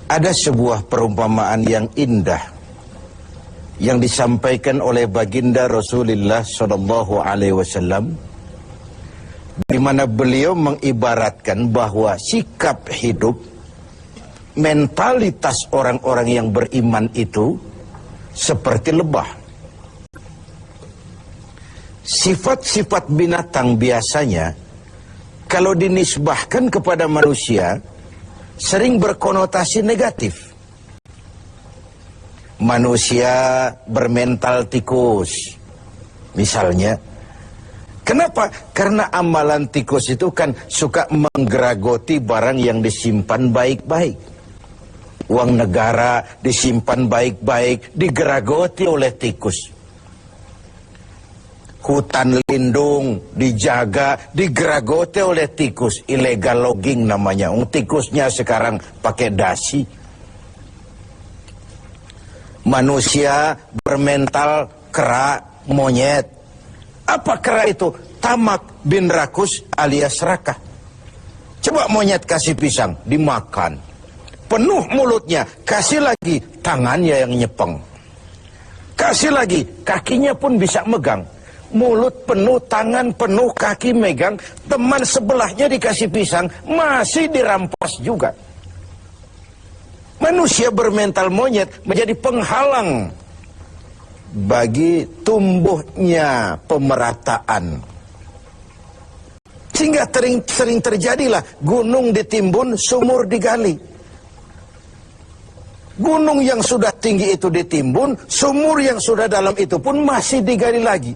Ada sebuah perumpamaan yang indah yang disampaikan oleh baginda Rasulullah SAW, di mana beliau mengibaratkan bahwa sikap hidup, mentalitas orang-orang yang beriman itu seperti lebah. Sifat-sifat binatang biasanya kalau dinisbahkan kepada manusia sering berkonotasi negatif. Manusia bermental tikus, misalnya. Kenapa? Karena amalan tikus itu kan suka menggeragoti barang yang disimpan baik-baik. Uang negara disimpan baik-baik, digeragoti oleh tikus. Hutan lindung dijaga, digeragoti oleh tikus. Illegal logging namanya. Tikusnya sekarang pakai dasi. Manusia bermental kera, monyet. Apa kera itu? Tamak bin rakus alias serakah. Coba monyet kasih pisang, dimakan. Penuh mulutnya, kasih lagi tangannya yang nyepeng. Kasih lagi, kakinya pun bisa megang. Mulut penuh, tangan penuh, kaki megang. Teman sebelahnya dikasih pisang, masih dirampas juga. Manusia bermental monyet menjadi penghalang bagi tumbuhnya pemerataan. Sehingga sering terjadilah gunung ditimbun, sumur digali. Gunung yang sudah tinggi itu ditimbun, sumur yang sudah dalam itu pun masih digali lagi.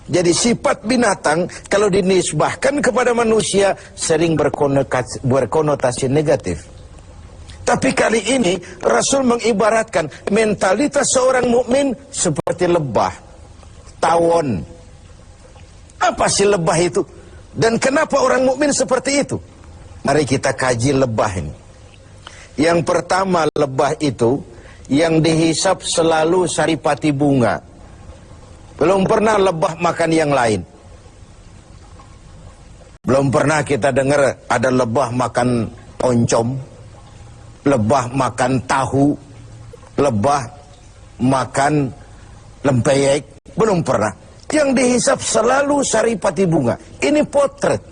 Jadi sifat binatang kalau dinisbahkan kepada manusia sering berkonotasi negatif. Tapi kali ini Rasul mengibaratkan mentalitas seorang mukmin seperti lebah, tawon. Apa sih lebah itu? Dan kenapa orang mukmin seperti itu? Mari kita kaji lebah ini. Yang pertama, lebah itu yang dihisap selalu saripati bunga. Belum pernah lebah makan yang lain. Belum pernah kita dengar ada lebah makan oncom, lebah makan tahu, lebah makan lempeyek. Belum pernah. Yang dihisap selalu saripati bunga. Ini potret.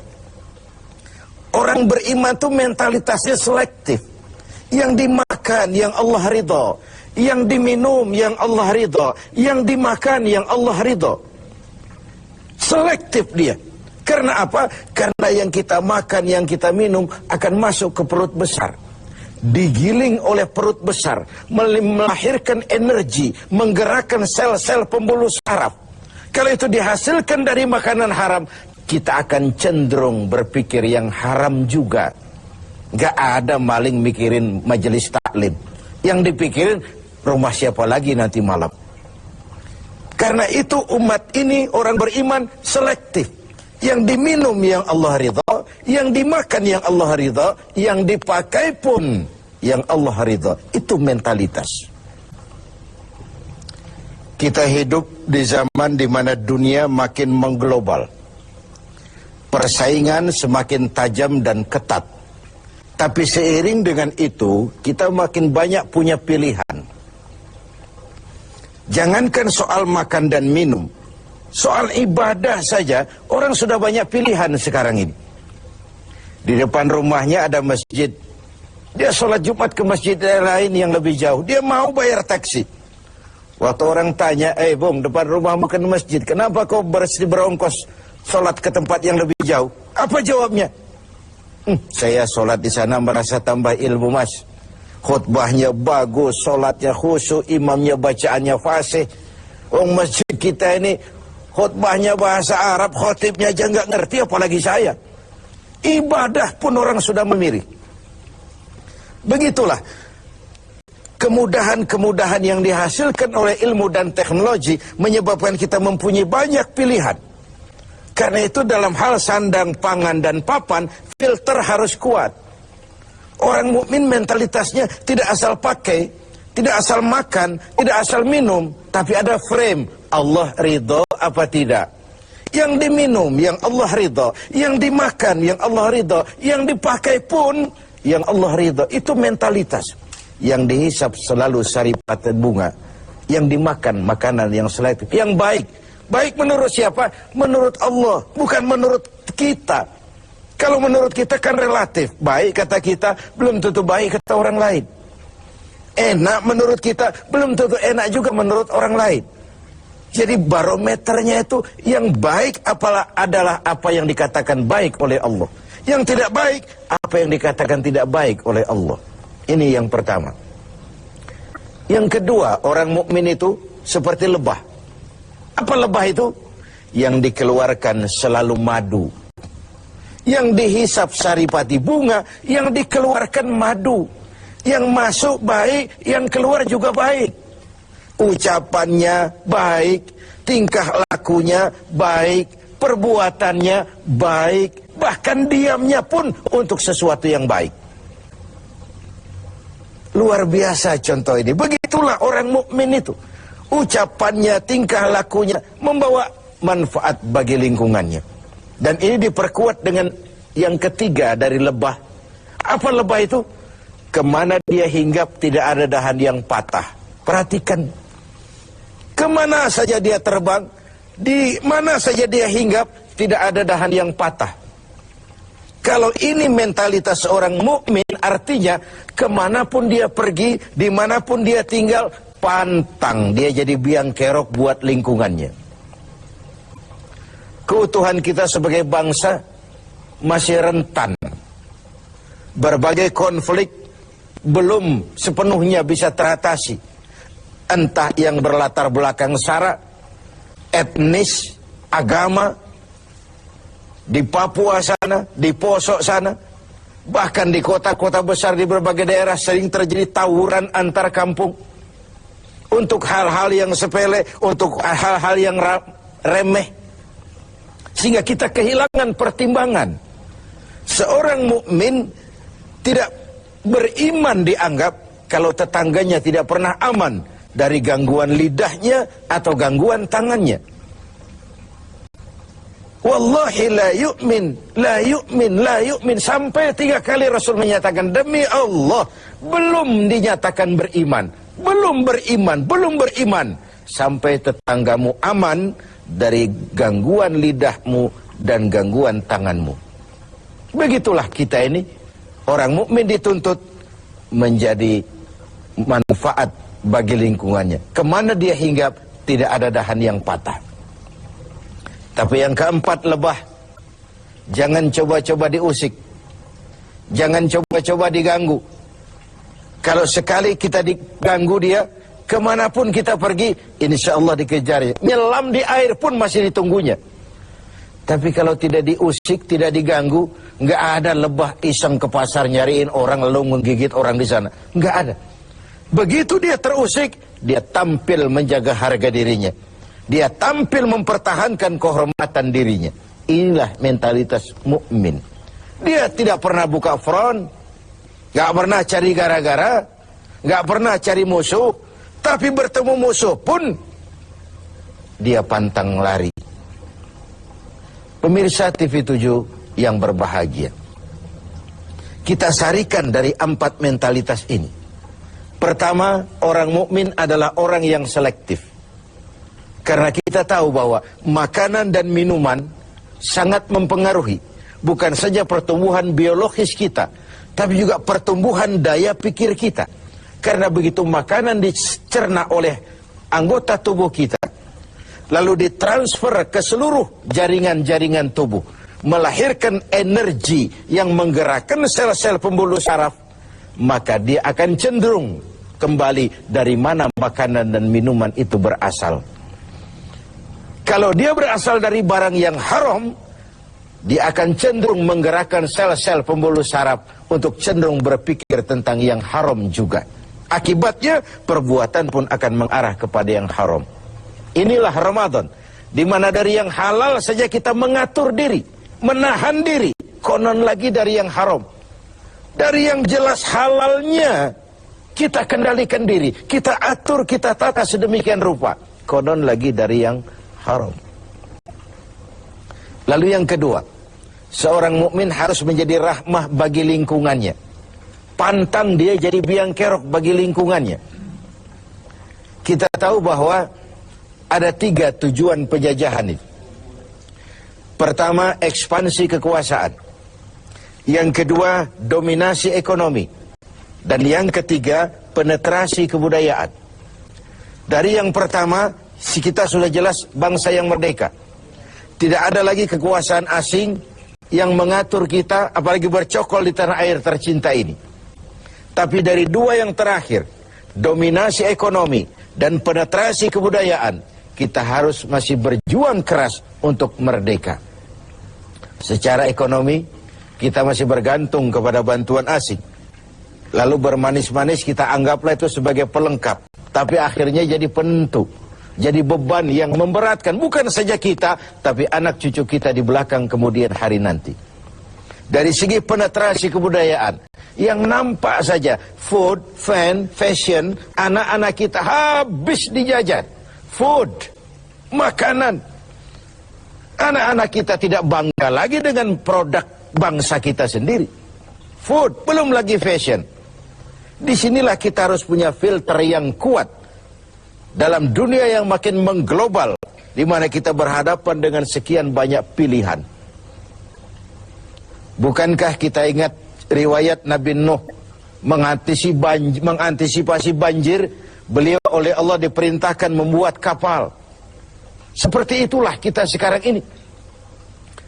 Orang beriman itu mentalitasnya selektif. Yang dimakan yang Allah ridha, yang diminum yang Allah ridha, yang dimakan yang Allah ridha. Selektif dia. Karena apa? Karena yang kita makan, yang kita minum akan masuk ke perut besar, digiling oleh perut besar, melahirkan energi, menggerakkan sel-sel pembuluh saraf. Kalau itu dihasilkan dari makanan haram, kita akan cenderung berpikir yang haram juga. Gak ada maling mikirin majelis taklim. Yang dipikirin rumah siapa lagi nanti malam. Karena itu umat ini orang beriman selektif. Yang diminum yang Allah ridha, yang dimakan yang Allah ridha, yang dipakai pun yang Allah ridha. Itu mentalitas. Kita hidup di zaman di mana dunia makin mengglobal. Persaingan semakin tajam dan ketat. Tapi seiring dengan itu, kita makin banyak punya pilihan. Jangankan soal makan dan minum, soal ibadah saja, orang sudah banyak pilihan sekarang ini. Di depan rumahnya ada masjid. Dia sholat Jumat ke masjid lain yang lebih jauh. Dia mau bayar taksi. Waktu orang tanya, bung, depan rumahmu kan masjid, kenapa kau berongkos sholat ke tempat yang lebih jauh? Apa jawabnya? Saya sholat di sana merasa tambah ilmu, mas. Khutbahnya bagus, sholatnya khusyuk, imamnya bacaannya fasih. Masjid kita ini khutbahnya bahasa Arab, khotibnya aja nggak ngerti, apalagi saya. Ibadah pun orang sudah memilih. Begitulah kemudahan-kemudahan yang dihasilkan oleh ilmu dan teknologi menyebabkan kita mempunyai banyak pilihan. Karena itu dalam hal sandang, pangan, dan papan, filter harus kuat. Orang mukmin mentalitasnya tidak asal pakai, tidak asal makan, tidak asal minum, tapi ada frame. Allah ridho apa tidak? Yang diminum, yang Allah ridho. Yang dimakan, yang Allah ridho. Yang dipakai pun, yang Allah ridho. Itu mentalitas. yang dihisap selalu saripat bunga, yang dimakan makanan yang selektif, yang baik. Baik menurut siapa? Menurut Allah, bukan menurut kita. Kalau menurut kita kan relatif. Baik kata kita, belum tentu baik kata orang lain. Enak menurut kita, belum tentu enak juga menurut orang lain. Jadi barometernya itu yang baik adalah apa yang dikatakan baik oleh Allah. Yang tidak baik, apa yang dikatakan tidak baik oleh Allah. Ini yang pertama. Yang kedua, orang mukmin itu seperti lebah. Apa lebah itu? Yang dikeluarkan selalu madu. Yang dihisap saripati bunga, yang dikeluarkan madu. Yang masuk baik, yang keluar juga baik. Ucapannya baik, tingkah lakunya baik, perbuatannya baik, bahkan diamnya pun untuk sesuatu yang baik. Luar biasa contoh ini. Begitulah orang mukmin itu. Ucapannya, tingkah lakunya membawa manfaat bagi lingkungannya. Dan ini diperkuat dengan yang ketiga dari lebah. Apa lebah itu? Kemana dia hinggap tidak ada dahan yang patah. Perhatikan. Kemana saja dia terbang, di mana saja dia hinggap, tidak ada dahan yang patah. Kalau ini mentalitas seorang mukmin, artinya kemanapun dia pergi, dimanapun dia tinggal, pantang dia jadi biang kerok buat lingkungannya. Keutuhan kita sebagai bangsa masih rentan. Berbagai konflik belum sepenuhnya bisa teratasi. Entah yang berlatar belakang sara, etnis, agama, di Papua sana, di Poso sana, bahkan di kota-kota besar di berbagai daerah sering terjadi tawuran antar kampung. Untuk hal-hal yang sepele, untuk hal-hal yang remeh. Sehingga kita kehilangan pertimbangan. Seorang mukmin tidak beriman dianggap kalau tetangganya tidak pernah aman dari gangguan lidahnya atau gangguan tangannya. Wallahi la yu'min, la yu'min, la yu'min. Sampai 3 kali Rasul menyatakan, demi Allah, belum dinyatakan beriman. Belum beriman, belum beriman. Sampai tetanggamu aman dari gangguan lidahmu dan gangguan tanganmu. Begitulah kita ini. Orang mukmin dituntut menjadi manfaat bagi lingkungannya. Kemana dia hinggap, tidak ada dahan yang patah. Tapi yang keempat, lebah. Jangan coba-coba diusik. Jangan coba-coba diganggu. Kalau sekali kita diganggu dia, kemanapun kita pergi, insya Allah dikejar. Nyelam di air pun masih ditunggunya. Tapi kalau tidak diusik, tidak diganggu, nggak ada lebah iseng ke pasar nyariin orang lalu menggigit orang di sana. Nggak ada. Begitu dia terusik, dia tampil menjaga harga dirinya. Dia tampil mempertahankan kehormatan dirinya. Inilah mentalitas mukmin. Dia tidak pernah buka front, nggak pernah cari gara-gara, nggak pernah cari musuh. Tapi bertemu musuh pun dia pantang lari. Pemirsa TV 7 yang berbahagia, kita sarikan dari 4 mentalitas ini. Pertama, orang mukmin adalah orang yang selektif. Karena kita tahu bahwa makanan dan minuman sangat mempengaruhi bukan saja pertumbuhan biologis kita, tapi juga pertumbuhan daya pikir kita. Karena begitu makanan dicerna oleh anggota tubuh kita, lalu ditransfer ke seluruh jaringan-jaringan tubuh, melahirkan energi yang menggerakkan sel-sel pembuluh saraf, maka dia akan cenderung kembali dari mana makanan dan minuman itu berasal. Kalau dia berasal dari barang yang haram, dia akan cenderung menggerakkan sel-sel pembuluh saraf untuk cenderung berpikir tentang yang haram juga. Akibatnya perbuatan pun akan mengarah kepada yang haram. Inilah Ramadan, di mana dari yang halal saja kita mengatur diri, menahan diri, konon lagi dari yang haram. Dari yang jelas halalnya kita kendalikan diri, kita atur, kita tata sedemikian rupa, konon lagi dari yang haram. Lalu yang kedua, seorang mukmin harus menjadi rahmah bagi lingkungannya. pantang dia jadi biang kerok bagi lingkungannya. Kita tahu bahwa ada 3 tujuan penjajahan itu. Pertama, ekspansi kekuasaan. Yang kedua, dominasi ekonomi. Dan yang ketiga, penetrasi kebudayaan. Dari yang pertama, kita sudah jelas bangsa yang merdeka. Tidak ada lagi kekuasaan asing yang mengatur kita, apalagi bercokol di tanah air tercinta ini. Tapi dari 2 yang terakhir, dominasi ekonomi dan penetrasi kebudayaan, kita harus masih berjuang keras untuk merdeka. Secara ekonomi, kita masih bergantung kepada bantuan asing. Lalu bermanis-manis kita anggaplah itu sebagai pelengkap. Tapi akhirnya jadi penentu. Jadi beban yang memberatkan. Bukan saja kita, tapi anak cucu kita di belakang kemudian hari nanti. Dari segi penetrasi kebudayaan, yang nampak saja food, fan, fashion, anak-anak kita habis dijajan. Food, makanan. Anak-anak kita tidak bangga lagi dengan produk bangsa kita sendiri. Food, belum lagi fashion. Disinilah kita harus punya filter yang kuat dalam dunia yang makin mengglobal, di mana kita berhadapan dengan sekian banyak pilihan. Bukankah kita ingat riwayat Nabi Nuh mengantisipasi banjir? Beliau oleh Allah diperintahkan membuat kapal. Seperti itulah kita sekarang ini.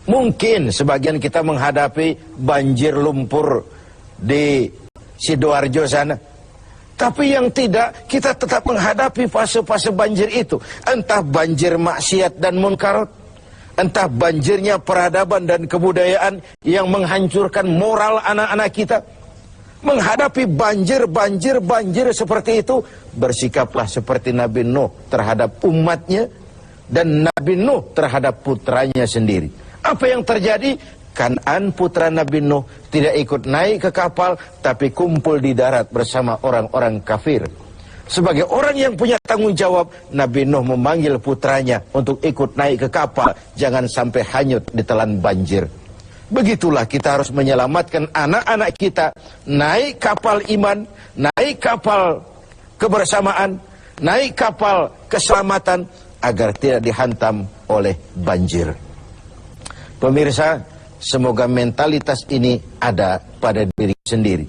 Mungkin sebagian kita menghadapi banjir lumpur di Sidoarjo sana. Tapi yang tidak, kita tetap menghadapi fase-fase banjir itu. Entah banjir maksiat dan munkarat, entah banjirnya peradaban dan kebudayaan yang menghancurkan moral anak-anak kita. Menghadapi banjir seperti itu, bersikaplah seperti Nabi Nuh terhadap umatnya dan Nabi Nuh terhadap putranya sendiri. Apa yang terjadi? Kan'an putra Nabi Nuh tidak ikut naik ke kapal, tapi kumpul di darat bersama orang-orang kafir. Sebagai orang yang punya tanggung jawab, Nabi Nuh memanggil putranya untuk ikut naik ke kapal, jangan sampai hanyut ditelan banjir. Begitulah kita harus menyelamatkan anak-anak kita, naik kapal iman, naik kapal kebersamaan, naik kapal keselamatan, agar tidak dihantam oleh banjir. Pemirsa, semoga mentalitas ini ada pada diri sendiri.